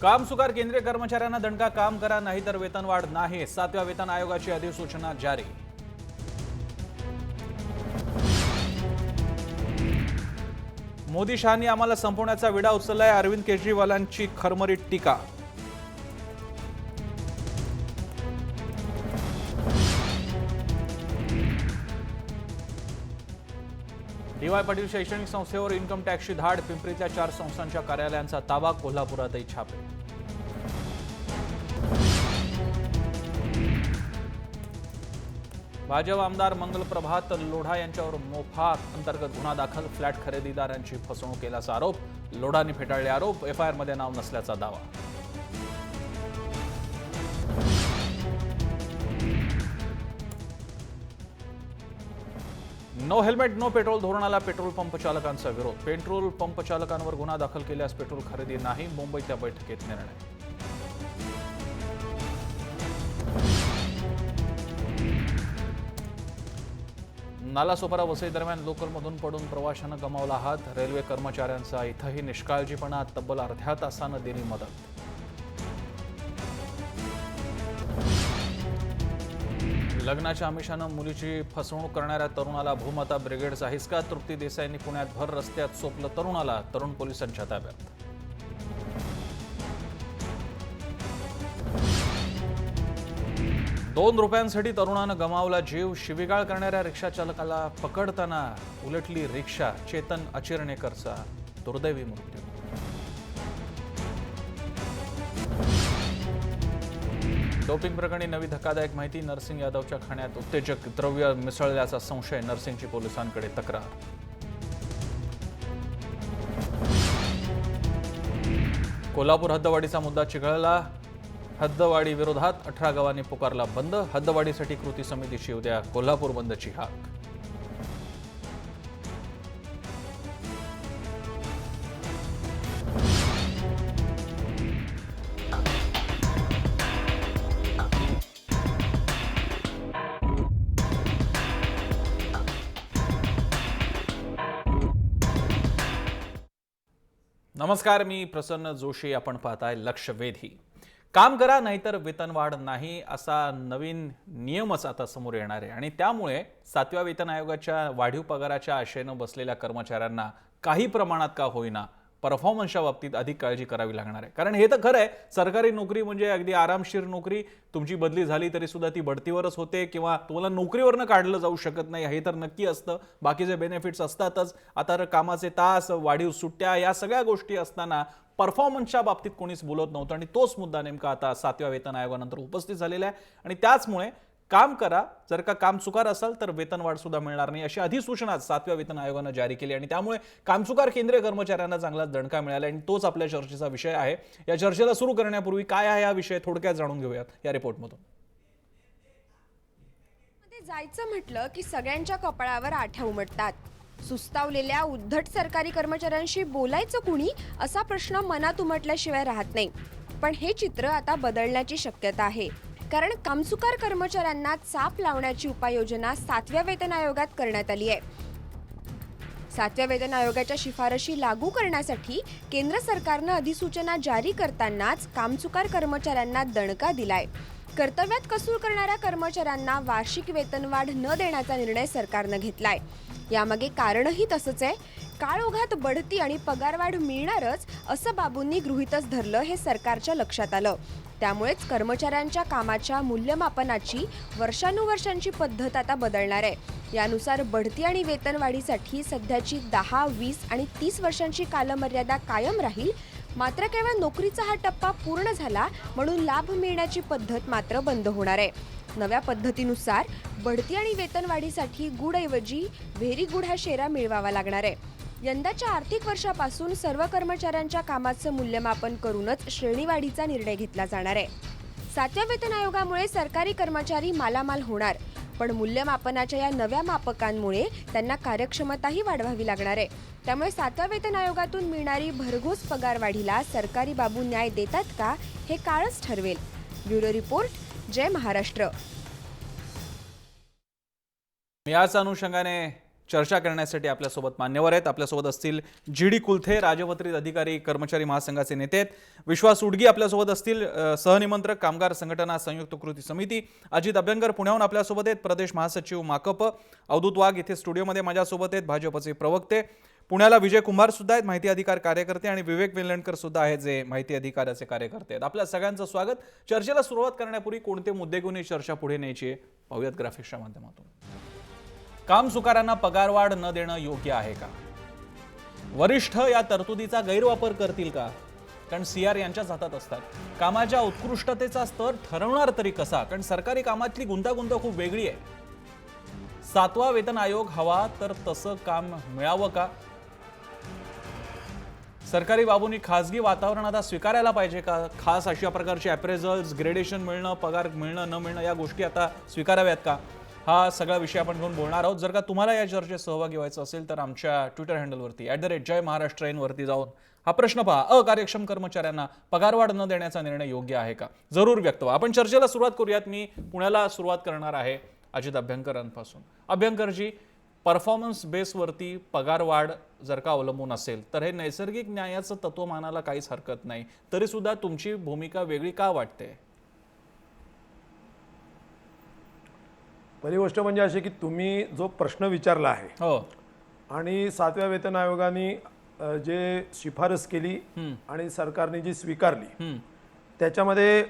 कामचुकार केंद्रीय कर्मचाऱ्यांना दणका, काम करा नाहीतर वेतनवाढ नाही. 7व्या वेतन आयोगाची अधिसूचना जारी. मोदी शहांनी आम्हाला संपवण्याचा विडा उचललाय. अरविंद केजरीवालांची खरमरीत टीका. डी.वाय. पाटील शैक्षणिक संस्थेवर इन्कम टॅक्सची धाड. पिंपरीतल्या 4 संस्थांच्या कार्यालयांचा ताबा. कोल्हापुरातही छापे. भाजप आमदार मंगल प्रभात लोढा यांच्यावर मोफा अंतर्गत गुन्हा दाखल. फ्लॅट खरेदीदारांची फसवणूक केल्याचा आरोप. लोढांनी फेटाळले आरोप. एफआयआरमध्ये नाव नसल्याचा दावा. नो हेल्मेट नो पेट्रोल धोरणाला पेट्रोल पंप चालकांचा विरोध. पेट्रोल पंप चालकांवर गुन्हा दाखल केल्यास पेट्रोल खरेदी नाही. मुंबईतल्या बैठकीत निर्णय. नालासोपारा वसई दरम्यान लोकलमधून पडून प्रवाशांना गमावला हात. रेल्वे कर्मचाऱ्यांचा इथंही निष्काळजीपणा. तब्बल अर्ध्या तासानं दिली मदत. लग्नाच्या आमिषानं मुलीची फसवणूक करणाऱ्या तरुणाला भूमाता ब्रिगेडचा हिसका. तृप्ती देसाईंनी पुण्यात भर रस्त्यात चोपलं तरुणाला. तरुण पोलिसांच्या ताब्यात. ₹2 तरुणानं गमावला जीव. शिवीगाळ करणाऱ्या रिक्षा चालकाला पकडताना उलटली रिक्षा. चेतन अचिरणेकरचा दुर्दैवी मृत्यू. डोपिंग प्रकरणी नवी धक्कादायक माहिती. नरसिंग यादवच्या खाण्यात उत्तेजक द्रव्य मिसळल्याचा संशय. नरसिंगची पोलिसांकडे तक्रार. कोल्हापूर हद्दवाढीचा मुद्दा चिघळला. हद्दवाढी विरोधात 18 गावांनी पुकारला बंद. हद्दवाढीसाठी कृती समितीची उद्या कोल्हापूर बंदची हाक. नमस्कार, मी प्रसन्न जोशी. आपण पाहताय लक्षवेधी. काम करा नाहीतर वेतनवाढ नाही असा नवीन नियमच आता समोर येणार आहे. आणि त्यामुळे 7व्या वेतन आयोगाच्या वाढीव पगाराच्या आशेनं बसलेल्या कर्मचाऱ्यांना काही प्रमाणात का होईना परफॉर्मन्सच्या बाबतीत अधिक काळजी करावी लागणार आहे. कारण हे तर खरं आहे, सरकारी नोकरी म्हणजे अगदी आरामशीर नोकरी. तुमची बदली झाली तरी सुद्धा ती बढतीवरच होते किंवा तुम्हाला नोकरीवरनं काढलं जाऊ शकत नाही, हे तर नक्की असतं. बाकीचे बेनिफिट्स असतातच. आता कामाचे तास, वाढीव सुट्ट्या, या सगळ्या गोष्टी असताना परफॉर्मन्सच्या बाबतीत कोणीच बोलत नव्हतं. आणि तोच मुद्दा नेमका आता 7व्या वेतन आयोगानंतर उपस्थित झालेला आहे. आणि त्याचमुळे काम करा, जर का कामचुकार असाल तर वेतनवाढ सुद्धा मिळणार नाही अशी अधिसूचना 7व्या वेतन आयोगानं जारी केली. आणि त्यामुळे कामचुकार केंद्रीय कर्मचाऱ्यांना चांगलाच दणका मिळाला. आणि तोच आपल्या चर्चेचा विषय आहे. या चर्चेला सुरू करण्यापूर्वी काय आहे हा विषय थोडक्यात जाणून घेऊयात या रिपोर्टमधून. जायचं म्हटलं की सगळ्यांच्या कपाळावर आठ्या उमटतात. सुस्तावलेल्या उद्धट सरकारी कर्मचाऱ्यांशी बोलायचं कुणी असा प्रश्न मनात उमटल्याशिवाय राहत नाही. पण हे चित्र आता बदलण्याची शक्यता आहे. कारण कामचुकार कर्मचाऱ्यांना चाप लावण्याची उपाययोजना 7व्या वेतन आयोगात करण्यात आली आहे. 7व्या वेतन आयोगाच्या शिफारशी लागू करण्यासाठी केंद्र सरकारनं अधिसूचना जारी करतानाच कामचुकार कर्मचाऱ्यांना दणका दिलाय. कर्तव्यात कसूर करणाऱ्या कर्मचाऱ्यांना वार्षिक वेतनवाढ न देण्याचा निर्णय सरकारनं घेतलाय. यामागे कारणही तसंच आहे. काळोखात बढती आणि पगारवाढ मिळणारच असं बाबूंनी गृहीतच धरलं हे सरकारच्या लक्षात आलं. त्यामुळेच कर्मचाऱ्यांच्या कामाच्या मूल्यमापनाची वर्षानुवर्षांची पद्धत आता बदलणार आहे. यानुसार बढती आणि वेतनवाढीसाठी सध्याची 10, 20 आणि 30 वर्षांची कालमर्यादा कायम राहील. मात्र केवळ नोकरीचा हा टप्पा पूर्ण झाला म्हणून लाभ मिळण्याची पद्धत मात्र बंद होणार आहे. नव्या पद्धतीनुसार बढती आणि वेतनवाढीसाठी गुडऐवजी व्हेरी गुड हा शेरा मिळवावा लागणार आहे. यंदाच्या आर्थिक वर्षापासून सर्व कर्मचाऱ्यांच्या कामाचं मूल्यमापन करूनच श्रेणीवाढीचा निर्णय घेतला जाणार आहे. 7व्या वेतन आयोगामुळे सरकारी कर्मचारी मालामाल होणार. पण मूल्यमापनाच्या या नव्या मापकांमुळे त्यांना कार्यक्षमताही वाढवावी लागणार आहे. त्यामुळे 7व्या वेतन आयोगातून मिळणारी भरघोस पगारवाढीला सरकारी बाबू न्याय देतात का हे काळच ठरवेल. ब्युरो रिपोर्ट, जय महाराष्ट्र. याच अनुषंगाने चर्चा करण्यासाठी आपल्यासोबत मान्यवर आहेत. आपल्यासोबत असतील GD कुलथे, राजपत्रित अधिकारी कर्मचारी महासंघाचे नेते आहेत. विश्वास उडगी आपल्यासोबत असतील, सहनिमंत्रक कामगार संघटना संयुक्त कृती समिती. अजित अभ्यंकर पुण्याहून आपल्यासोबत आहेत, प्रदेश महासचिव माकप. अवधूत वाघ इथे स्टुडिओमध्ये माझ्यासोबत आहेत, भाजपचे प्रवक्ते. पुण्याला विजय कुंभार सुद्धा आहेत, माहिती अधिकार कार्यकर्ते, आणि विवेक वेलणकर सुद्धा आहेत, जे माहिती अधिकाराचे कार्यकर्ते आहेत. आपल्या सगळ्यांचं स्वागत. चर्चेला सुरुवात करण्यापूर्वी कोणते मुद्दे घेऊन ही चर्चा पुढे न्यायची आहे पाहूयात ग्राफिक्सच्या माध्यमातून. कामचुकारांना पगारवाढ न देणं योग्य आहे का? वरिष्ठ या तरतुदीचा गैरवापर करतील का? कारण CR यांच्याच हातात असतात. कामाच्या उत्कृष्टतेचा स्तर ठरवणार तरी कसा? कारण सरकारी कामातली गुंतागुंत खूप वेगळी आहे. 7वा वेतन आयोग हवा तर तसं काम मिळावं का? सरकारी बाबूंनी खासगी वातावरण आता स्वीकारायला पाहिजे का? खास अशा प्रकारचे अप्रेझल्स, ग्रेडेशन मिळणं, पगार मिळणं न मिळणं या गोष्टी आता स्वीकाराव्यात का? हा सगळा विषय आपण घेऊन बोलणार आहोत. जर का तुम्हाला या चर्चेत सहभागी व्हायचं असेल तर आमच्या ट्विटर हँडलवरती @जयमहाराष्ट्र वरती जाऊन हा प्रश्न पहा, अकार्यक्षम कर्मचाऱ्यांना पगारवाढ न देण्याचा निर्णय योग्य आहे का? जरूर व्यक्त व्हा. आपण चर्चेला सुरुवात करूयात. मी पुण्याला सुरुवात करणार आहे अजित अभ्यंकरांपासून. अभ्यंकरजी, परफॉर्मन्स बेसवरती पगारवाढ जर का अवलंबून असेल तर हे नैसर्गिक न्यायाचं तत्व मानायला काहीच हरकत नाही, तरी सुद्धा तुमची भूमिका वेगळी का वाटते? पहिली गोष्ट म्हणजे अशी की तुम्ही जो प्रश्न विचारला आहे हो, आणि 7व्या वेतन आयोगाने जे शिफारस केली आणि सरकारने जी स्वीकारली त्याच्यामध्ये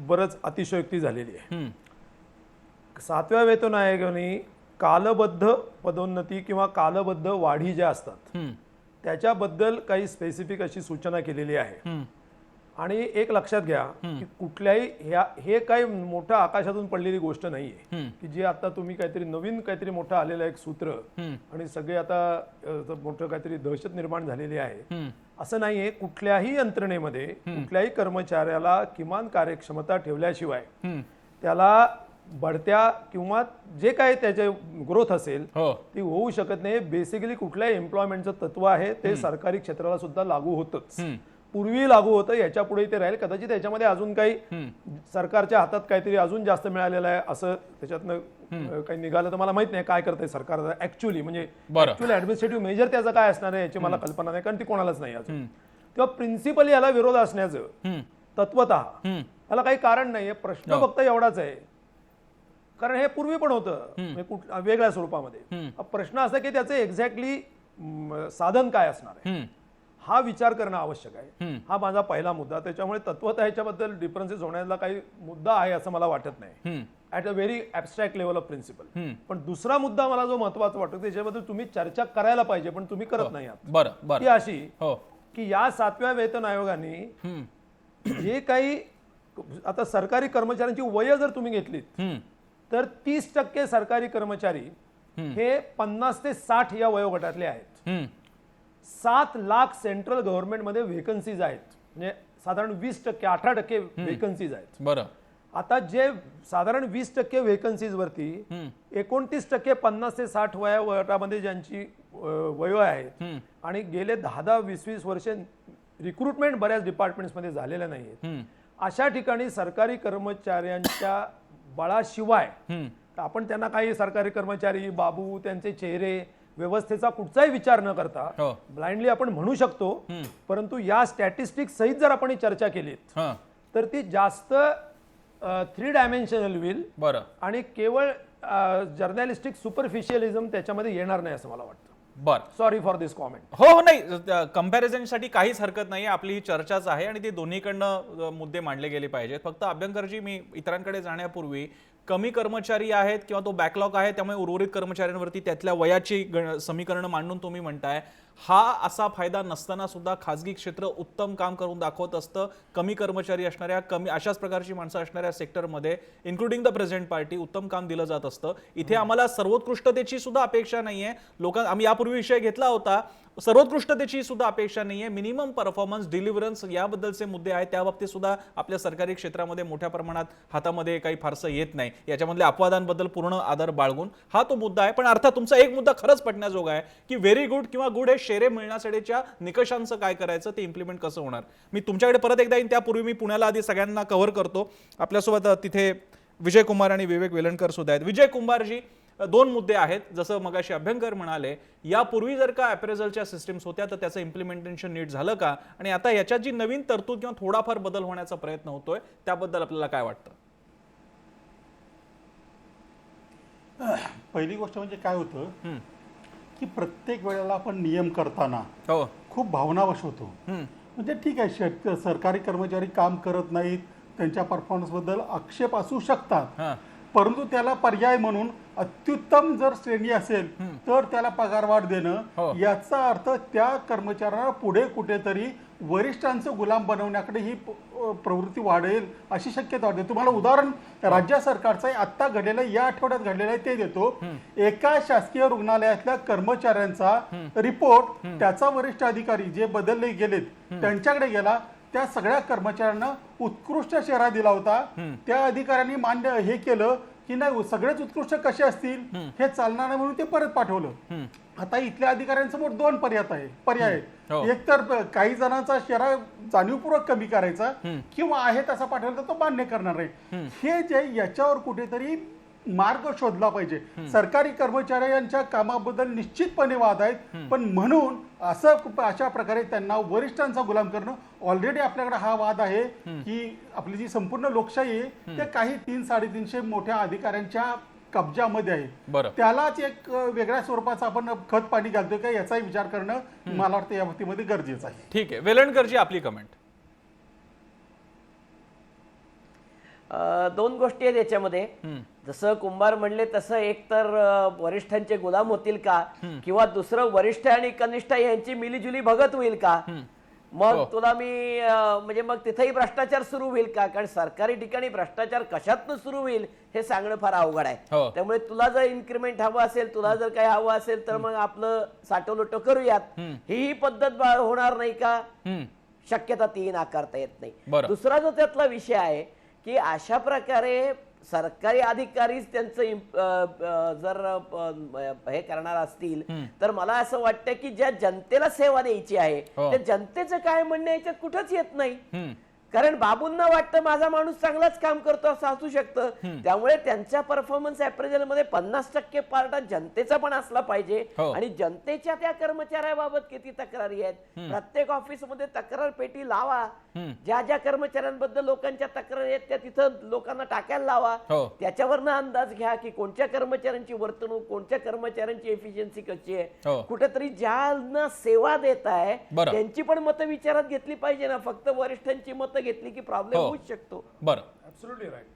बरंच अतिशयोक्ती झालेली आहे. 7व्या वेतन आयोगाने कालबद्ध पदोन्नती किंवा कालबद्ध वाढी ज्या असतात त्याच्याबद्दल काही स्पेसिफिक अशी सूचना केलेली आहे. आणि एक लक्षात घ्या की कुठल्याही हे काही मोठं आकाशातून पडलेली गोष्ट नाहीये की जे आता तुम्ही काहीतरी नवीन काहीतरी मोठं आलेलं एक सूत्र आणि सगळे आता मोठं काहीतरी दहशत निर्माण झालेली आहे असं नाहीये. कुठल्याही यंत्रणेमध्ये कुठल्याही कर्मचाऱ्याला किमान कार्यक्षमता ठेवल्याशिवाय त्याला बढत्या किंवा जे काय त्याचे ग्रोथ असेल ती होऊ शकत नाही. बेसिकली कुठल्याही एम्प्लॉयमेंटचं तत्व आहे ते सरकारी क्षेत्राला सुद्धा लागू होतच. पूर्वी लागू होतं, याच्या पुढे ते राहील. कदाचित याच्यामध्ये अजून काही सरकारच्या हातात काहीतरी अजून जास्त मिळालेलं आहे असं त्याच्यातनं काही निघालं तर मला माहित नाही काय करतंय सरकार ऍक्च्युअली. म्हणजे ऍक्च्युअली ऍडमिनिस्ट्रेटिव्ह मेजर त्याचं काय असणार आहे याची मला कल्पना नाही, कारण ती कोणालाच नाही अजून. तेव्हा प्रिन्सिपली याला विरोध असण्याचं तत्वतः याला काही कारण नाहीये. प्रश्न फक्त एवढाच आहे, कारण हे पूर्वी पण होतं वेगळ्या स्वरूपामध्ये. प्रश्न असा की त्याचं एक्झॅक्टली साधन काय असणार आहे हा विचार करणं आवश्यक आहे. हा माझा पहिला मुद्दा. त्याच्यामुळे तत्वतः ह्याच्याबद्दल डिफरन्सेस होण्याचा काही मुद्दा आहे असं मला वाटत नाही at a very abstract level of principle. पण दुसरा मुद्दा मला जो महत्वाचा वाटतो त्याच्याबद्दल तुम्ही चर्चा करायला पाहिजे पण तुम्ही करत नाही आहात. ती अशी की या 7व्या वेतन आयोगाने जे काही आता सरकारी कर्मचाऱ्यांची वय जर तुम्ही घेतलीत तर 30% सरकारी कर्मचारी हे 50 ते 60 या वयोगटातले आहेत. 7 लाख सेंट्रल गव्हर्नमेंटमध्ये व्हेकन्सीज आहेत, म्हणजे साधारण 20%, 18% व्हेकन्सीज आहेत. बरं. आता जे साधारण 20% व्हेकन्सीज वरती 29% 50 ते 60 वयोगटामध्ये ज्यांची वयो आहेत आणि गेले 10-20 वर्ष रिक्रुटमेंट बऱ्याच डिपार्टमेंट्समध्ये झालेल्या नाहीत. अशा ठिकाणी सरकारी कर्मचाऱ्यांच्या बळाशिवाय आपण त्यांना काही सरकारी कर्मचारी बाबू त्यांचे चेहरे व्यवस्थेचा कुठचाही विचार न करता ब्लाइंडली आपण म्हणू शकतो. परंतु या स्टॅटिस्टिक्स सहित जर आपण चर्चा केली तर ती जास्त 3 डायमेन्शनल होईल आणि केवळ जर्नलिस्टिक सुपरफिशियलिझम त्याच्यामध्ये येणार नाही असं मला वाटतं. Sorry for this comment. हो, नाही, कम्पॅरिझनसाठी काहीच हरकत नाही. आपली ही चर्चाच आहे आणि ती दोन्हीकडनं मुद्दे मांडले गेले पाहिजेत. फक्त अभ्यंकरजी, मी इतरांकडे जाण्यापूर्वी कमी कर्मचारी आहेत किंवा तो बॅकलॉग आहे त्यामुळे उर्वरित कर्मचाऱ्यांवरती त्यातल्या वयाची समीकरणं मांडून तुम्ही म्हणताय, हा असा फायदा नसताना सुद्धा खासगी क्षेत्र उत्तम काम करून दाखवत असतं. कमी कर्मचारी असणाऱ्या, कमी अशाच प्रकारची माणसं असणाऱ्या सेक्टरमध्ये इन्क्लुडिंग द प्रेझेंट पार्टी उत्तम काम दिलं जात असतं. इथे आम्हाला सर्वोत्कृष्टतेची सुद्धा अपेक्षा नाहीये. आम्ही यापूर्वी विषय घेतला होता, सर्वोत्कृष्टतेची सुद्धा अपेक्षा नाहीये. मिनिमम परफॉर्मन्स, डिलिव्हरन्स याबद्दलचे मुद्दे आहेत, त्या बाबतीत सुद्धा आपल्या सरकारी क्षेत्रामध्ये मोठ्या प्रमाणात हातामध्ये काही फारसं येत नाही. याच्यामधल्या अपवादांबद्दल पूर्ण आदर बाळगून हा तो मुद्दा आहे. पण अर्थात तुमचा एक मुद्दा खरंच पटण्याजोगा आहे की व्हेरी गुड किंवा गुड हे शेरे मिळण्यासाठीच्या निकषांचं काय करायचं, ते इम्प्लिमेंट कसं होणार. मी तुमच्याकडे परत एकदा येईन, त्यापूर्वी मी पुण्याला आधी सगळ्यांना कव्हर करतो. आपल्यासोबत तिथे विजय कुमार आणि विवेक वेलणकर सुद्धा आहेत. विजय कुमारजी, दोन मुद्दे आहेत. जसं मगाशी अभ्यंकर म्हणाले, यापूर्वी जर का अप्रेझलच्या सिस्टीम्स होत्या तर त्याचं इम्प्लिमेंटेशन नीट झालं का, आणि आता याच्यात जी नवीन तरतूद किंवा थोडाफार बदल होण्याचा प्रयत्न होतोय त्याबद्दल आपल्याला काय वाटतं? पहिली गोष्ट म्हणजे काय होतं की प्रत्येक वेळेला आपण नियम करताना हो. खूप भावनावश होतो. म्हणजे ठीक आहे, सरकारी कर्मचारी काम करत नाहीत, त्यांच्या परफॉर्मन्सबद्दल आक्षेप असू शकतात, हां. परंतु त्याला पर्याय म्हणून अत्युत्तम जर श्रेणी असेल तर त्याला पगारवाढ हो. देणं, याचा अर्थ त्या कर्मचाऱ्यांना पुढे कुठेतरी वरिष्ठांचं गुलाम बनवण्याकडे ही प्रवृत्ती वाढेल अशी शक्यता वाटते. तुम्हाला उदाहरण राज्य सरकारचं आत्ता घडलेलं, या आठवड्यात घडलेलं आहे ते देतो. एका शासकीय रुग्णालयातल्या कर्मचाऱ्यांचा रिपोर्ट त्याचा वरिष्ठ अधिकारी जे बदलले गेलेत त्यांच्याकडे गेला. त्या सगळ्या कर्मचाऱ्यांना उत्कृष्ट शेरा दिला होता. त्या अधिकाऱ्यांनी मान्य हे केलं की नाही, सगळेच उत्कृष्ट कसे असतील, हे चालणार नाही, म्हणून ते परत पाठवलं. आता इथल्या अधिकाऱ्यांसमोर दोन पर्याय आहेत. एक तर काही जणांचा शेरा जाणीवपूर्वक कमी करायचा, किंवा आहे तसा पाठवला तर तो मान्य करणार नाही. हे जे याच्यावर कुठेतरी मार्ग शोधला पाहिजे. सरकारी कर्मचाऱ्यांच्या कामाबद्दल निश्चितपणे वाद आहेत, पण म्हणून अशा प्रकारे त्यांना वरिष्ठांचा गुलाम करणं, ऑलरेडी आपल्याकडे हा वाद आहे की आपली जी संपूर्ण लोकशाही आहे ते काही 300-350 मोठ्या अधिकाऱ्यांच्या कब्जामध्ये आहे. त्यालाच एक वेगळ्या स्वरूपाचा आपण खत पाणी घालतोय का, याचाही विचार करणं मला वाटतं या बाबतीमध्ये गरजेचं आहे. ठीक आहे, वेलणकरजी आपली कमेंट. दोन गोष्टी आहेत याच्यामध्ये. जसं कुंभार म्हणले तसं एक तर वरिष्ठांचे गुलाम होतील का, किंवा दुसरं वरिष्ठ आणि कनिष्ठ यांची मिलीजुली भगत होईल का. मग तुला मी म्हणजे मग तिथेही भ्रष्टाचार सुरू होईल का, कारण सरकारी ठिकाणी भ्रष्टाचार कशातनं सुरू होईल हे सांगणं फार अवघड आहे. त्यामुळे तुला जर इन्क्रिमेंट हवं असेल, तुला जर काही हवं असेल तर मग आपलं साठवलोटो करूयात, ही पद्धत होणार नाही का, शक्यता ती नाकारता येत नाही. दुसरा जो त्यातला विषय आहे की अशा प्रकारे सरकारी अधिकारीच त्यांचं जर हे करणार असतील तर मला असं वाटतं की ज्या जनतेला सेवा द्यायची आहे त्या जनतेचं काय म्हणणं याच्यात कुठंच येत नाही. कारण बाबूंना वाटतं माझा माणूस चांगलाच काम करतो असं असू शकतं. त्यामुळे त्यांच्या परफॉर्मन्स अप्रेझल मध्ये 50% पार्ट जनतेचा पण असला पाहिजे. आणि जनतेच्या त्या कर्मचाऱ्याबाबत किती तक्रारी आहेत, प्रत्येक ऑफिसमध्ये तक्रार पेटी लावा. ज्या ज्या कर्मचाऱ्यांबद्दल लोकांच्या तक्रारी आहेत त्या तिथं लोकांना टाकायला लावा. त्याच्यावरनं अंदाज घ्या की कोणत्या कर्मचाऱ्यांची वर्तणूक, कोणत्या कर्मचाऱ्यांची एफिशियन्सी कशी आहे. कुठेतरी ज्यांना सेवा देत आहे त्यांची पण मतं विचारात घेतली पाहिजे ना, फक्त वरिष्ठांची मतं घेतली की प्रॉब्लेम होऊ शकतो. बरं, ऍब्सोल्युटली राईट.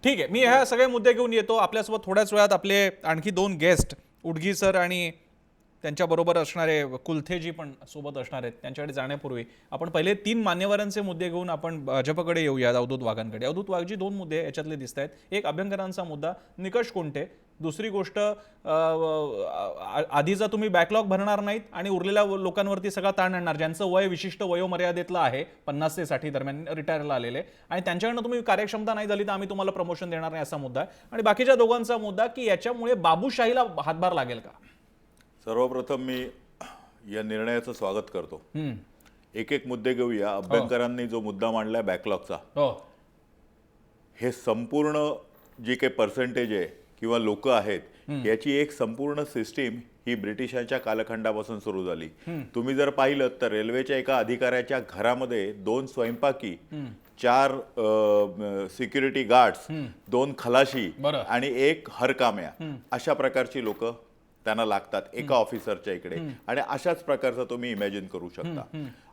ठीक आहे, मी ह्या सगळे मुद्दे घेऊन येतो. आपल्यासोबत थोड्याच वेळात आपले आणखी दोन गेस्ट, उडगी सर आणि त्यांच्याबरोबर असणारे कुलथेजी पण सोबत असणार आहेत. त्यांच्याकडे जाण्यापूर्वी आपण पहिले 3 मान्यवरांचे मुद्दे घेऊन आपण भाजपकडे येऊया, अवधूत वाघांकडे. अवधूत वाघजी, 2 मुद्दे याच्यातले दिसत आहेत. एक अभ्यंकरांचा मुद्दा, निकष कोणते. दुसरी गोष्ट, आधीचा तुम्ही बॅकलॉग भरणार नाहीत आणि उरलेल्या लोकांवरती सगळा ताण आणणार, ज्यांचं वय विशिष्ट वयोमर्यादेतलं आहे, 50 ते 60 दरम्यान रिटायरला आलेले, आणि त्यांच्याकडनं तुम्ही कार्यक्षमता नाही झाली तर आम्ही तुम्हाला प्रमोशन देणार नाही, असा मुद्दा आहे. आणि बाकीच्या दोघांचा मुद्दा की याच्यामुळे बाबूशाहीला हातभार लागेल का. सर्वप्रथम मी या निर्णयाचं स्वागत करतो. एक एक मुद्दे घेऊया. अभ्यंकरांनी जो मुद्दा मांडलाय बॅकलॉगचा, हे संपूर्ण जी काही पर्सेंटेज आहे किंवा लोक आहेत याची एक संपूर्ण सिस्टीम ही ब्रिटिशांच्या कालखंडापासून सुरू झाली. तुम्ही जर पाहिलं तर रेल्वेच्या एका अधिकाऱ्याच्या घरामध्ये 2 स्वयंपाकी, 4 सिक्युरिटी गार्ड्स, 2 खलाशी आणि 1 हरकाम्या, अशा प्रकारची लोक त्यांना लागतात एका ऑफिसरच्या इकडे. आणि अशाच प्रकारचा तुम्ही इमॅजिन करू शकता.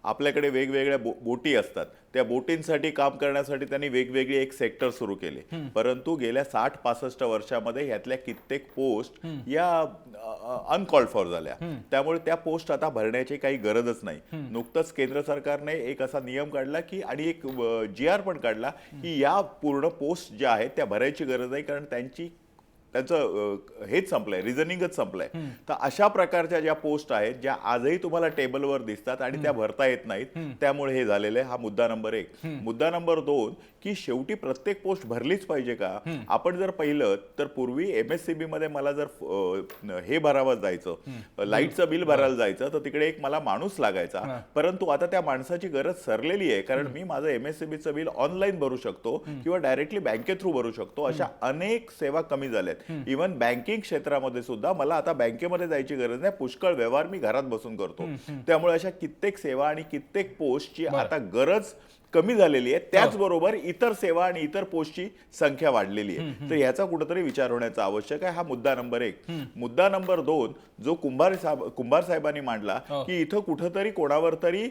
आपल्याकडे वेगवेगळ्या बोटी असतात, त्या बोटींसाठी काम करण्यासाठी त्यांनी वेगवेगळे एक सेक्टर सुरू केले. परंतु गेल्या 60-65 वर्षामध्ये यातल्या कित्येक पोस्ट या अनकॉल्ड फॉर झाल्या. त्यामुळे त्या पोस्ट आता भरण्याची काही गरजच नाही. नुकतंच केंद्र सरकारने एक असा नियम काढला की, आणि एक GR पण काढला की या पूर्ण पोस्ट ज्या आहेत त्या भरायची गरज नाही, कारण त्यांचं हेच संपलंय, रिझनिंगच संपलंय. तर अशा प्रकारच्या ज्या पोस्ट आहेत ज्या आजही तुम्हाला टेबलवर दिसतात आणि त्या भरता येत नाहीत, त्यामुळे हे झालेलं आहे. हा मुद्दा नंबर 1. मुद्दा नंबर 2 की शेवटी प्रत्येक पोस्ट भरलीच पाहिजे का. आपण जर पाहिलं तर पूर्वी MSCB मध्ये मला जर हे भरावं जायचं, लाईटचं बिल भरायला जायचं, तर तिकडे एक मला माणूस लागायचा. परंतु आता त्या माणसाची गरज सरलेली आहे, कारण मी माझं MSCBचं बिल ऑनलाईन भरू शकतो किंवा डायरेक्टली बँके थ्रू भरू शकतो. अशा अनेक सेवा कमी झाल्यात. आहेत. इव्हन बँकिंग क्षेत्रामध्ये सुद्धा मला आता बँकेमध्ये जायची गरज नाही, पुष्कळ व्यवहार मी घरात बसून करतो. त्यामुळे अशा कित्येक सेवा आणि कित्येक पोस्टची आता गरज कमी झालेली आहे. त्याचबरोबर इतर सेवा आणि इतर पोस्टची संख्या वाढलेली आहे. तर याचा कुठेतरी विचार होण्याचा आवश्यक आहे. हा मुद्दा नंबर 1. मुद्दा नंबर 2 जो कुंभार साहेबांनी मांडला की इथं कुठंतरी कोणावर तरी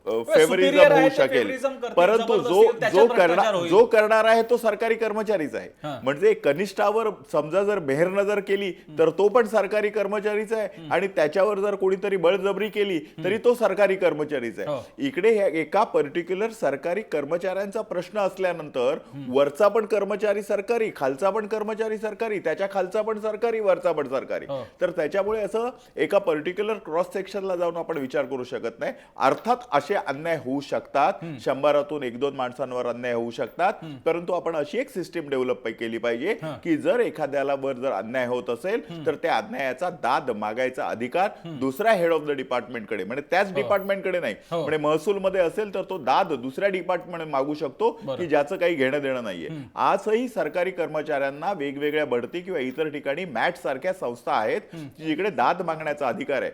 फेवरिझम superior होऊ आहे ते शकेल, favoritism करतील, परंतु जबरदस्ती त्याच्यात भ्रष्टाचार होईल. जो करणार आहे तो सरकारी कर्मचारीच आहे. म्हणजे कनिष्ठावर समजा जर मेहरनजर केली तर तो पण सरकारी कर्मचारीच आहे, आणि त्याच्यावर जर कोणीतरी बळजबरी केली तरी तो सरकारी कर्मचारीच आहे. इकडे एका पर्टिक्युलर सरकारी कर्मचाऱ्यांचा प्रश्न असल्यानंतर वरचा पण कर्मचारी सरकारी, खालचा पण कर्मचारी सरकारी, त्याच्या खालचा पण सरकारी, वरचा पण सरकारी. तर त्याच्यामुळे असं एका पर्टिक्युलर क्रॉस सेक्शनला जाऊन आपण विचार करू शकत नाही. अर्थात असे अन्याय होऊ शकतात, 100तून 1-2 माणसांवर अन्याय होऊ शकतात, परंतु आपण अशी एक सिस्टीम डेव्हलप केली पाहिजे की जर एखाद्याला जर अन्याय होत असेल तर त्या अन्यायाचा दाद मागायचा अधिकार दुसऱ्या हेड ऑफ द डिपार्टमेंटकडे, म्हणजे त्याच डिपार्टमेंटकडे नाही, म्हणजे महसूलमध्ये असेल तर तो दाद दुसऱ्या डिपार्टमेंट मागू शकतो की ज्याचं काही घेणं देणं नाहीये. आजही सरकारी कर्मचाऱ्यांना वेगवेगळ्या बढती किंवा इतर ठिकाणी मॅट सारख्या संस्था आहेत जिकडे दाद मागण्याचा अधिकार आहे.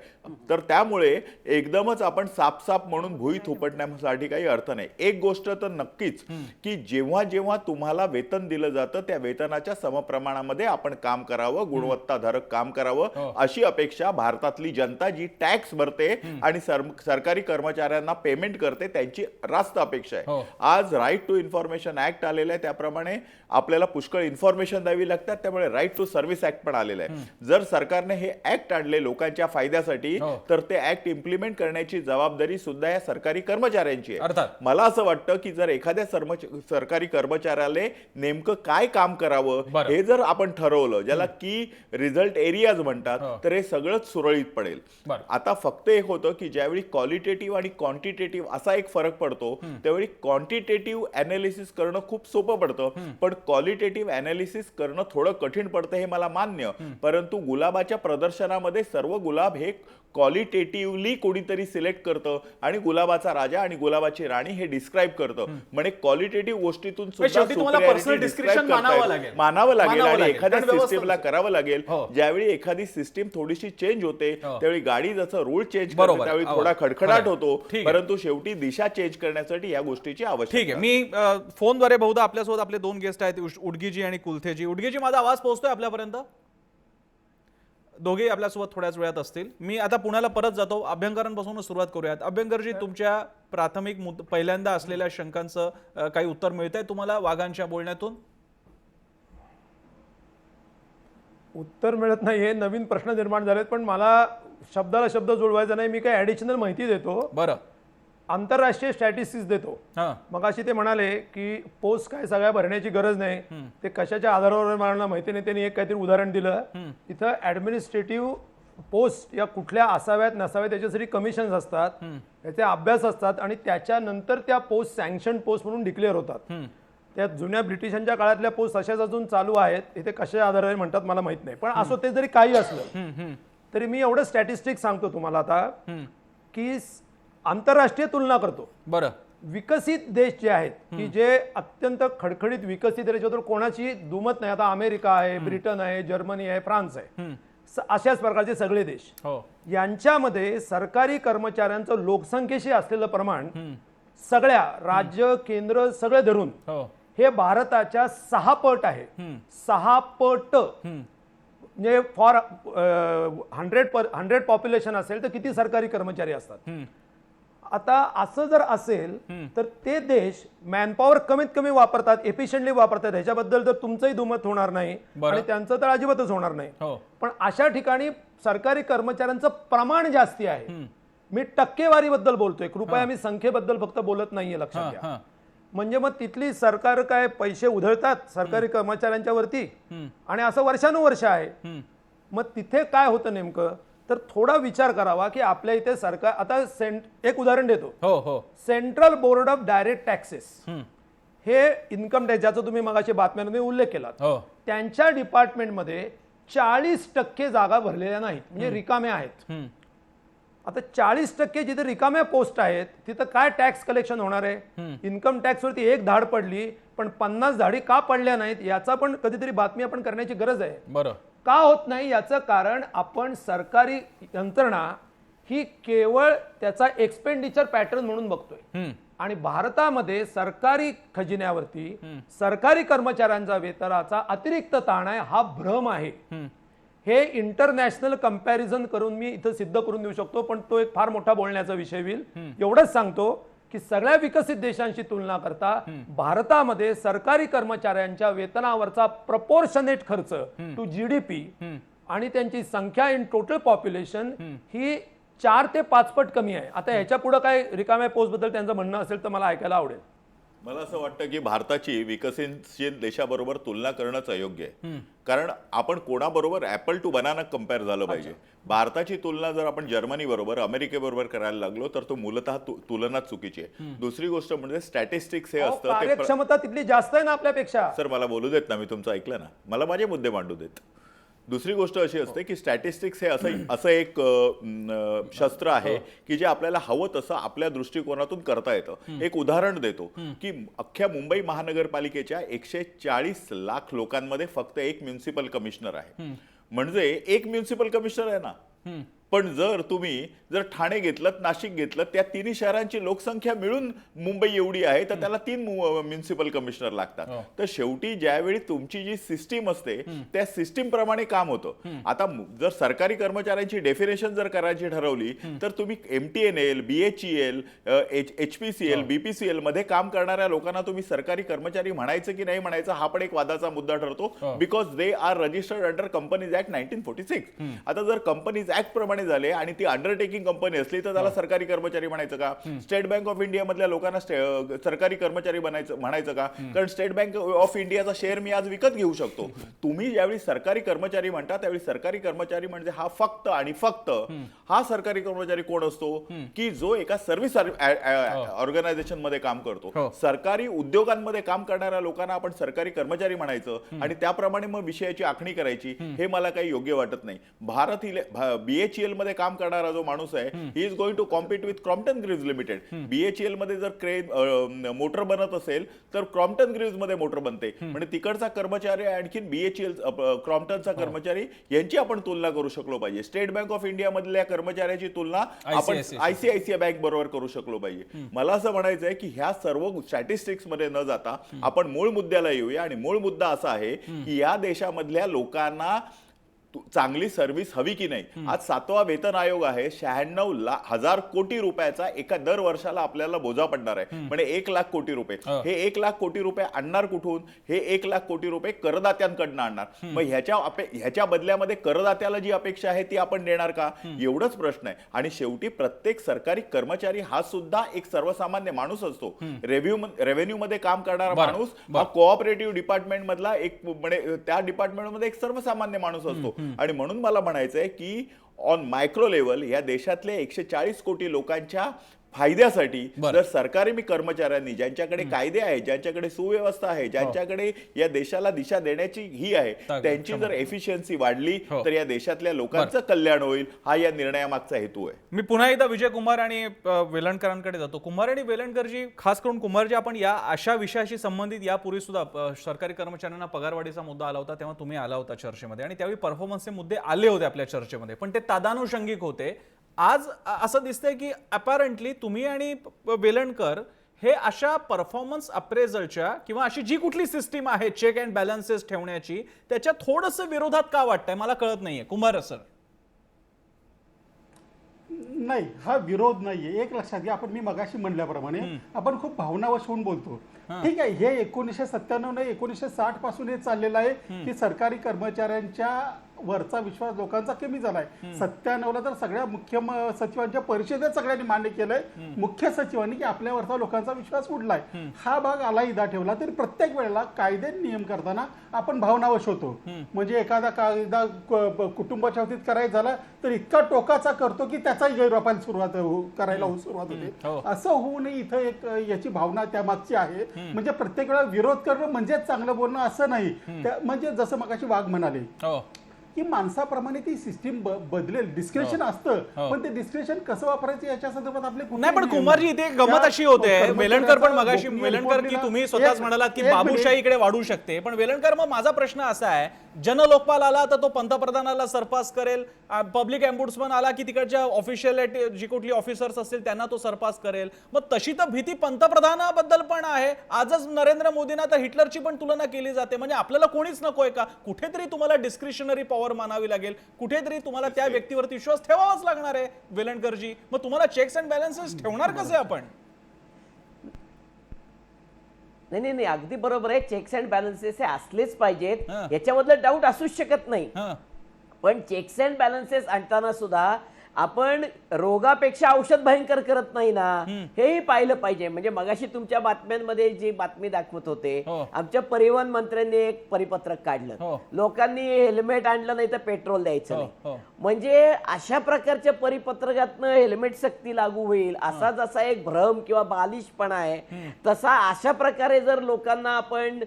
तर त्यामुळे एकदमच आपण साफ म्हणून भुई थोपटण्यासाठी काही अर्थ नाही. एक गोष्ट तर नक्कीच की जेव्हा जेव्हा तुम्हाला वेतन दिलं जातं त्या वेतनाच्या समप्रमाणामध्ये आपण काम करावं, गुणवत्ताधारक काम करावं, अशी अपेक्षा भारतातली जनता जी टॅक्स भरते आणि सरकारी कर्मचाऱ्यांना पेमेंट करते त्यांची रास्त अपेक्षा आहे. आज राईट टू इन्फॉर्मेशन ऍक्ट आलेला आहे, त्याप्रमाणे आपल्याला पुष्कळ इन्फॉर्मेशन द्यावी लागतात, त्यामुळे राईट टू सर्व्हिस ऍक्ट पण आलेला आहे. जर सरकारने हे ऍक्ट आणले लोकांच्या फायद्यासाठी तर ते ऍक्ट इम्प्लिमेंट करण्याची जबाबदारी सुद्धा या सरकारी कर्मचाऱ्यांची आहे. मला असं वाटतं की जर एखाद्या सरकारी कर्मचाऱ्याला नेमकं काय काम करावं हे जर आपण ठरवलं, ज्याला की रिझल्ट एरियाज म्हणतात, तर हे सगळंच सुरळीत पडेल. आता फक्त एक होतं की ज्यावेळी क्वालिटेटिव्ह आणि क्वांटिटेटिव्ह असा एक फरक पडतो, त्यावेळी क्वांटिटेटिव्ह अनालिसिस करणं खूप सोपं पडतं, पण क्वालिटेटिव्ह अनालिसिस करणं थोडं कठीण पडतं, हे मला मान्य. परंतु गुलाबाच्या प्रदर्शनामध्ये सर्व गुलाब हे क्वालिटेटिव्हली कोणीतरी सिलेक्ट करतं आणि गुलाबाचा राजा आणि गुलाबाची राणी हे डिस्क्राईब करतं. म्हणजे क्वालिटेटिव्ह गोष्टीतून मानावं लागेल आणि एखाद्या सिस्टीमला करावं लागेल. ज्यावेळी एखादी सिस्टीम थोडीशी चेंज होते त्यावेळी गाडी जसं रूळ चेंज करते त्यावेळी थोडा खडखडाट होतो, परंतु शेवटी दिशा चेंज करण्यासाठी या गोष्टीची आवश्यकता. ठीक आहे, मी फोनद्वारे बहुधा आपल्यासोबत आपले 2 गेस्ट आहेत, उडगीजी आणि कुलथेजी. उडगीजी, माझा आवाज पोहोचतोय आपल्यापर्यंत? दोघे आपल्यासोबत थोड्याच वेळात असतील. मी आता पुण्याला परत जातो, अभ्यंकरांपासूनच सुरुवात करूयात. अभ्यंकरजी, तुमच्या प्राथमिक पहिल्यांदा असलेल्या शंकांचं काही उत्तर मिळतंय तुम्हाला वाघांच्या बोलण्यातून? उत्तर मिळत नाहीये, नवीन प्रश्न निर्माण झालेत, पण मला शब्दाला शब्द जुळवायचा नाही. मी काही ऍडिशनल माहिती देतो. बरं. आंतरराष्ट्रीय स्टॅटिस्टिक्स देतो. मग अशी ते म्हणाले की पोस्ट काय सगळ्या भरण्याची गरज नाही, ते कशाच्या आधारावर मला माहिती नाही. त्यांनी एक काहीतरी उदाहरण दिलं. इथं ऍडमिनिस्ट्रेटिव्ह पोस्ट या कुठल्या असाव्यात नसाव्यात त्याच्यासाठी कमिशन्स असतात, त्याचे अभ्यास असतात आणि त्याच्यानंतर त्या पोस्ट सँक्शन पोस्ट म्हणून डिक्लेअर होतात. त्या जुन्या ब्रिटिशांच्या काळातल्या पोस्ट अशाच अजून चालू आहेत. इथे कशा आधाराने म्हणतात मला माहित नाही, पण असो ते जरी काही असलं तरी मी एवढं स्टॅटिस्टिक्स सांगतो तुम्हाला आता की आंतरराष्ट्रीय तुलना करतो. बरं. विकसित देश जे आहेत की जे अत्यंत खडखडीत विकसित त्याच्यावर कोणाची दुमत नाही. आता अमेरिका आहे, ब्रिटन आहे, जर्मनी आहे, फ्रान्स आहे, अशाच प्रकारचे सगळे देश. यांच्यामध्ये सरकारी कर्मचाऱ्यांचं लोकसंख्येशी असलेलं प्रमाण सगळ्या राज्य केंद्र सगळे धरून हे भारताच्या 6 पट आहे. 6 पट. म्हणजे फॉर 100 पॉप्युलेशन असेल तर किती सरकारी कर्मचारी असतात. आता असं जर असेल तर ते देश मॅनपॉवर कमीत कमी वापरतात, एफिशियंटली वापरतात, ह्याच्याबद्दल तर तुमचंही दुमत होणार नाही आणि त्यांचं तर अजिबातच होणार नाही. पण अशा ठिकाणी सरकारी कर्मचाऱ्यांचं प्रमाण जास्ती आहे. मी टक्केवारीबद्दल बोलतोय, कृपया मी संख्येबद्दल फक्त बोलत नाहीये, लक्षात घ्या. म्हणजे मग तिथली सरकार काय पैसे उधळतात सरकारी कर्मचाऱ्यांच्या वरती आणि असं वर्षानुवर्ष आहे. मग तिथे काय होतं नेमकं, तर थोडा विचार करावा की आपल्या इथे सरकार, आता एक उदाहरण देतो. Central board of direct taxes हे इन्कम टॅक्स, ज्याचा तुम्ही मगाशी बातम्यांमध्ये उल्लेख केला, त्यांच्या डिपार्टमेंटमध्ये 40% जागा भरलेल्या नाहीत, म्हणजे रिकाम्या आहेत. आता 40% जिथे रिकाम्या पोस्ट आहेत तिथं काय टॅक्स कलेक्शन होणार आहे? इन्कम टॅक्स वरती एक धाड पडली पण 50 झाडी का पडल्या नाहीत याचा पण कधीतरी बातमी आपण करण्याची गरज आहे. बरं. का होत नाही याचं कारण आपण सरकारी यंत्रणा ही केवळ त्याचा एक्सपेंडिचर पॅटर्न म्हणून बघतोय. आणि भारतामध्ये सरकारी खजिन्यावरती सरकारी कर्मचाऱ्यांचा वेतनाचा अतिरिक्त ताण आहे हा भ्रम आहे. हे इंटरनॅशनल कंपॅरिझन करून मी इथं सिद्ध करून देऊ शकतो, पण तो एक फार मोठा बोलण्याचा विषय होईल. एवढंच सांगतो की सगळ्या विकसित देशांशी तुलना करता भारतामध्ये सरकारी कर्मचाऱ्यांच्या वेतनावरचा प्रपोर्शनेट खर्च टू जीडीपी आणि त्यांची संख्या इन टोटल पॉप्युलेशन ही 4 ते 5 पट कमी आहे. आता ह्याच्या पुढे काय रिकाम्या पोस्ट बद्दल त्यांचं म्हणणं असेल तर मला ऐकायला आवडेल. मला असं वाटतं की भारताची विकसनशील देशाबरोबर तुलना करणंच अयोग्य आहे. कारण आपण कोणाबरोबर ऍपल टू बनाना कम्पेअर झालं पाहिजे. भारताची तुलना जर आपण जर्मनी बरोबर अमेरिकेबरोबर करायला लागलो तर तो मूलतः तुलना चुकीची आहे. दुसरी गोष्ट म्हणजे स्टॅटिस्टिक्स हे असतं ते कार्यक्षमता तिथली जास्त आहे ना आपल्यापेक्षा. सर मला बोलू देत ना, मी तुमचं ऐकलं ना, मला माझे मुद्दे मांडू देत. दुसरी गोष्ट अशी असते की स्टॅटिस्टिक्स हे असं एक शस्त्र आहे की जे आपल्याला हवं तसं आपल्या दृष्टिकोनातून करता येतं. एक उदाहरण देतो की अख्ख्या मुंबई महानगरपालिकेच्या 140 लाख लोकांमध्ये फक्त एक म्युन्सिपल कमिशनर आहे. म्हणजे एक म्युन्सिपल कमिशनर आहे ना, पण जर तुम्ही ठाणे घेतलं, नाशिक घेतलं, त्या तिन्ही शहरांची लोकसंख्या मिळून मुंबई एवढी आहे तर त्याला 3 म्युन्सिपल कमिशनर लागतात. तर शेवटी ज्यावेळी तुमची जी सिस्टीम असते त्या सिस्टीम प्रमाणे काम होतं. आता जर सरकारी कर्मचाऱ्यांची डेफिनेशन जर करायची ठरवली तर तुम्ही MTNL, BHEL, HPCL, BPCL मध्ये काम करणाऱ्या लोकांना तुम्ही सरकारी कर्मचारी म्हणायचं की नाही म्हणायचं हा पण एक वादाचा मुद्दा ठरतो. Because they are registered under companies act 1946. आता जर कंपनीज ऍक्ट प्रमाणे झाले आणि ती अंडरटेकिंग कंपनी असली तर त्याला सरकारी कर्मचारी म्हणायचं का? स्टेट बँक ऑफ इंडिया मधल्या लोकांना सरकारी कर्मचारी म्हणायचं का? कारण स्टेट बँक ऑफ इंडियाचा शेअर मी आज विकत घेऊ शकतो. तुम्ही ज्यावेळी सरकारी कर्मचारी म्हणता त्यावेळी सरकारी कर्मचारी म्हणजे हा फक्त आणि फक्त हा सरकारी कर्मचारी कोण असतो की जो एका सर्व्हिस ऑर्गनायझेशन मध्ये काम करतो. सरकारी उद्योगांमध्ये काम करणाऱ्या लोकांना आपण सरकारी कर्मचारी म्हणायचं आणि त्याप्रमाणे मग विषयाची आखणी करायची, हे मला काही योग्य वाटत नाही. भारत BHEL मध्ये काम करणारा जो माणूस आहे he is going to compete with Crompton Greaves Limited. BHEL मध्ये जर मोटर बनत असेल तर क्रॉम्प्टन ग्रीव्ज मध्ये मोटर बनते. म्हणजे तिकडचा कर्मचारी आणखीन BHEL क्रॉम्प्टनचा कर्मचारी यांची आपण तुलना करू शकलो पाहिजे. स्टेट बँक ऑफ इंडिया मधल्या कर्मचाऱ्याची तुलना आपण ICICI बँक बरोबर करू शकलो पाहिजे. मला असं म्हणायचं आहे की ह्या सर्व स्टॅटिस्टिक्स मध्ये न जाता आपण मूळ मुद्द्याला येऊया. आणि मूळ मुद्दा असा आहे की या देशामधल्या लोकांना चांगली सर्व्हिस हवी की नाही. आज 7वा वेतन आयोग आहे. 96,000 कोटी रुपयाचा एका दर वर्षाला आपल्याला बोजा पडणार आहे. म्हणजे 1 लाख कोटी रुपये. हे 1 लाख कोटी रुपये आणणार कुठून? हे 1 लाख कोटी रुपये करदात्यांकडनं आणणार. मग ह्याच्या बदल्यामध्ये करदात्याला जी अपेक्षा आहे ती आपण देणार का? एवढंच प्रश्न आहे. आणि शेवटी प्रत्येक सरकारी कर्मचारी हा सुद्धा एक सर्वसामान्य माणूस असतो. रेव्हेन्यू मध्ये काम करणारा माणूस हा कोऑपरेटिव्ह डिपार्टमेंट मधला एक म्हणजे त्या डिपार्टमेंटमध्ये एक सर्वसामान्य माणूस असतो. आणि म्हणून मला म्हणायचंय की ऑन मायक्रो लेवल या देशातल्या 140 कोटी लोकांच्या फायद्यासाठी जर सरकारी कर्मचाऱ्यांनी ज्यांच्याकडे कायदे आहेत, ज्यांच्याकडे सुव्यवस्था आहे, ज्यांच्याकडे या देशाला दिशा देण्याची ही आहे, त्यांची जर एफिशियन्सी वाढली तर या देशातल्या लोकांचं कल्याण होईल. हा या निर्णयामागचा हेतू आहे. मी पुन्हा एकदा विजय कुमार आणि वेलणकरांकडे जातो. कुमार आणि वेलणकरजी, खास करून कुमारजी, आपण या अशा विषयाशी संबंधित यापूर्वी सुद्धा सरकारी कर्मचाऱ्यांना पगारवाढीचा मुद्दा आला होता तेव्हा तुम्ही आला होता चर्चेमध्ये आणि त्यावेळी परफॉर्मन्सचे मुद्दे आले होते आपल्या चर्चेमध्ये, पण ते तदानुषंगिक होते. आज असं दिसतंय की अपॅरंटली तुम्ही आणि वेलणकर हे अशा परफॉर्मन्स अप्रेझलच्या किंवा अशी जी कुठली सिस्टीम आहे चेक अँड बॅलन्सेस ठेवण्याची त्याच्या थोडंसं विरोधात का वाटतंय मला कळत नाहीये. कुमार सर. नाही, हा विरोध नाहीये. एक लक्षात घ्या, मी मगाशी म्हणल्याप्रमाणे आपण खूप भावनावश होऊन बोलतो. ठीक आहे, हे 1997 नाही 1960 पासून हे चाललेलं आहे की सरकारी कर्मचाऱ्यांच्या वरचा विश्वास लोकांचा कमी झालाय. 97ला तर सगळ्या मुख्य सचिवांच्या परिषदेत सगळ्यांनी मान्य केलंय, मुख्य सचिवांनी, की आपल्यावरचा लोकांचा विश्वास उडलाय. हा भाग आला इदा ठेवला तरी प्रत्येक वेळेला कायदे नियम करताना आपण भावनावश होतो. म्हणजे एखादा कायदा कुटुंबाच्या बाबतीत करायचा झाला तर इतका टोकाचा करतो की त्याचाही गैरवापर करायला सुरुवात होते. असं होऊ नये, इथं एक याची भावना त्या मागची आहे. म्हणजे प्रत्येक वेळा विरोध करणं म्हणजे चांगलं बोलणं असं नाही. म्हणजे जसं मगाशी वाघ म्हणाले की माणसाप्रमाणे ती सिस्टीम बदलेल. डिस्क्रिप्शन असतं, पण ते डिस्क्रिप्शन कसं वापरायचं याच्या संदर्भात आपले कुठलेही नाही पण नियम कुमारजी नाही. इथे एक गमत त्या अशी होते, कर्मचाऱ्याचा वेलणकर पण मगाशी गोपनीय वेलणकर की रिपोर्ट तुम्ही स्वतःच एक- म्हणालात की एक मिनिट. बाबूशाही इकडे वाढू शकते, पण वेलणकर मग माझा प्रश्न असा आहे, जनलोकपाल आला तर तो पंतप्रधानाला सरपास करेल, पब्लिक एम्बुड्समन आला की तिकडच्या ऑफिशियल जी कुठली ऑफिसर्स असतील त्यांना तो सरपास करेल, मग तशी तर भीती पंतप्रधानाबद्दल पण आहे. आजच नरेंद्र मोदींना तर हिटलरची पण तुलना केली जाते. म्हणजे आपल्याला कोणीच नकोय का? कुठेतरी तुम्हाला डिस्क्रिशनरी पॉवर मानावी लागेल, कुठेतरी तुम्हाला त्या व्यक्तीवरती विश्वास ठेवावाच लागणार आहे वेलणकरजी. मग तुम्हाला चेक्स अँड बॅलन्सेस ठेवणार कसे आपण? नाही, अगदी बरोबर आहे. चेक्स अँड बॅलन्सेस हे असलेच पाहिजेत, हां. याच्याबद्दल डाऊट असूच शकत नाही. हां. पण चेक्स अँड बॅलन्सेस आणताना सुद्धा आपण रोगापेक्षा औषध भयंकर करत नाही ना, हेही पाहिलं पाहिजे. म्हणजे मगाशी तुमच्या बातम्यांमध्ये जी बातमी दाखवत होते, हो. आमच्या परिवहन मंत्र्यांनी एक परिपत्रक हो. काढलं, लोकांनी हेल्मेट आणलं नाही तर पेट्रोल द्यायचं हो, नाही. हो. म्हणजे अशा प्रकारच्या परिपत्रकातनं हेल्मेट सक्ती लागू होईल असा जसा एक भ्रम किंवा बालिशपणा आहे, तसा अशा प्रकारे जर लोकांना आपण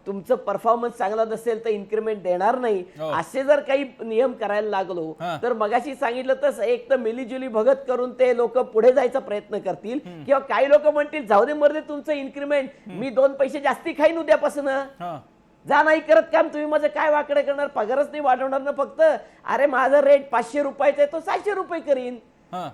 तुमचं परफॉर्मन्स चांगला नसेल तर इन्क्रिमेंट देणार नाही, हो. असे जर काही नियम करायला लागलो हां. तर मगाशी सांगितलं तसं एक तर मिलीजुली भगत करून ते लोक पुढे जायचा प्रयत्न करतील, किंवा काही लोक म्हणतील जाऊ दे मर्दे तुमचं इन्क्रिमेंट, मी 2 पैसे जास्ती खाईन उद्यापासून, हां. जा नाही करत काम, तुम्ही माझं काय वाकडे करणार, पगारच नाही वाढवणार ना फक्त, अरे माझा रेट 500 रुपयाचा आहे तो 700 रुपये करीन. हां.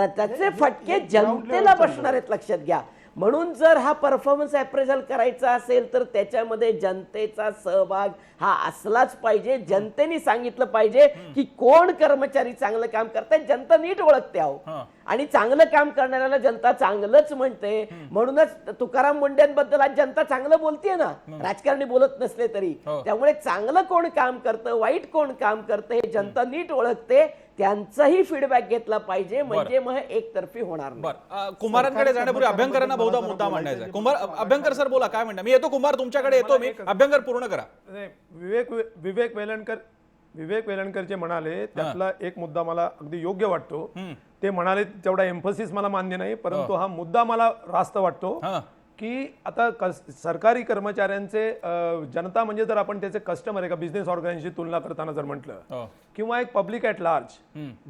त्याचे फटके जनतेला बसणार आहेत, लक्षात घ्या. म्हणून जर हा परफॉर्मन्स अप्रेझल करायचा असेल तर त्याच्यामध्ये जनतेचा सहभाग हा असलाच पाहिजे. जनतेने सांगितलं पाहिजे की कोण कर्मचारी चांगलं काम करतायत, जनता नीट ओळखते आहो, आणि चांगलं काम करणाऱ्याला जनता चांगलंच म्हणते. म्हणूनच तुकाराम मुंडेंबद्दल आज जनता चांगलं बोलतेय ना, राजकारणी बोलत नसले तरी. त्यामुळे चांगलं कोण काम करतं, वाईट कोण काम करतं हे जनता नीट ओळखते, त्यांचाही फीडबॅक घेतला पाहिजे, म्हणजे मग एकतर्फी होणार नाही. बरं, कुमारांकडे जाण्यापूर्वी अभ्यंकरांना बहुधा मुद्दा मांडायचा आहे. कुमार, अभ्यंकर सर बोला, काय म्हणता? मी येतो कुमार तुमच्याकडे येतो, मी अभ्यंकर पूर्ण करा. नाही, विवेक वेलणकर जे म्हणाले त्यातला एक मुद्दा मला अगदी योग्य वाटतो. ते म्हणाले तेवढा एम्फसिस मला मान्य नाही, परंतु हा मुद्दा मला रास्त वाटतो हां. की आता सरकारी कर्मचाऱ्यांचे जनता म्हणजे जर आपण त्याचे कस्टमर आहे का बिझनेस ऑर्गनायझेशनची तुलना करताना जर म्हटलं, किंवा एक पब्लिक ॲट लार्ज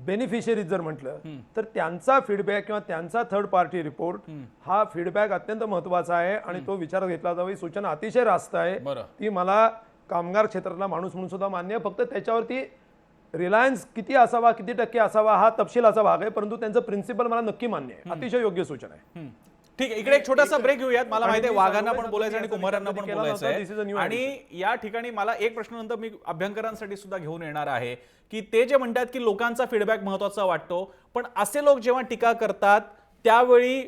बेनिफिशियरीज जर म्हटलं, तर त्यांचा फीडबॅक किंवा त्यांचा थर्ड पार्टी रिपोर्ट हा फीडबॅक अत्यंत महत्वाचा आहे आणि तो विचारात घेतला जावा. ही सूचना अतिशय रास्त आहे. बरं. ती मला कामगार क्षेत्रातला माणूस म्हणून सुद्धा मान्य आहे. फक्त त्याच्यावरती रिलायन्स किती असावा, किती टक्के असावा हा तपशिलाचा भाग आहे, परंतु त्यांचं प्रिन्सिपल मला नक्की मान्य आहे. अतिशय योग्य सूचना आहे. ठीक आहे, इकडे एक छोटासा ब्रेक घेऊयात. मला माहिती आहे आणि वाघांना मी पण बोलायचं आणि सांगतो, कुमारांना पण केला नव्हता, this is a बोलायचं new आहे. आणि या ठिकाणी मला एक प्रश्न नंतर मी अभ्यंकरांसाठी सुद्धा घेऊन येणार आहे की ते जे म्हणतात की लोकांचा फीडबॅक महत्वाचा वाटतो, पण असे लोक जेव्हा टीका करतात त्यावेळी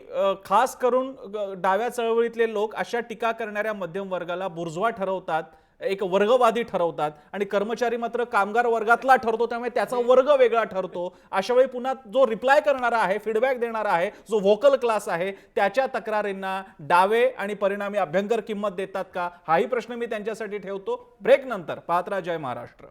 खास करून डाव्या चळवळीतले लोक अशा टीका करणाऱ्या मध्यम वर्गाला बुर्जवा ठरवतात, एक वर्गवादी ठरवतात, आणि कर्मचारी मात्र कामगार वर्गातला ठरतो, त्यामुळे त्याचा वर्ग वेगळा ठरतो. अशा वेळी पुन्हा जो रिप्लाय करणारा आहे, फीडबॅक देणारा आहे, जो व्होकल क्लास आहे, त्याच्या तक्रारींना डावे आणि परिणामी अभ्यंकर किंमत देतात का, हाही प्रश्न मी त्यांच्यासाठी ठेवतो. ब्रेक नंतर पाहत राहा जय महाराष्ट्र.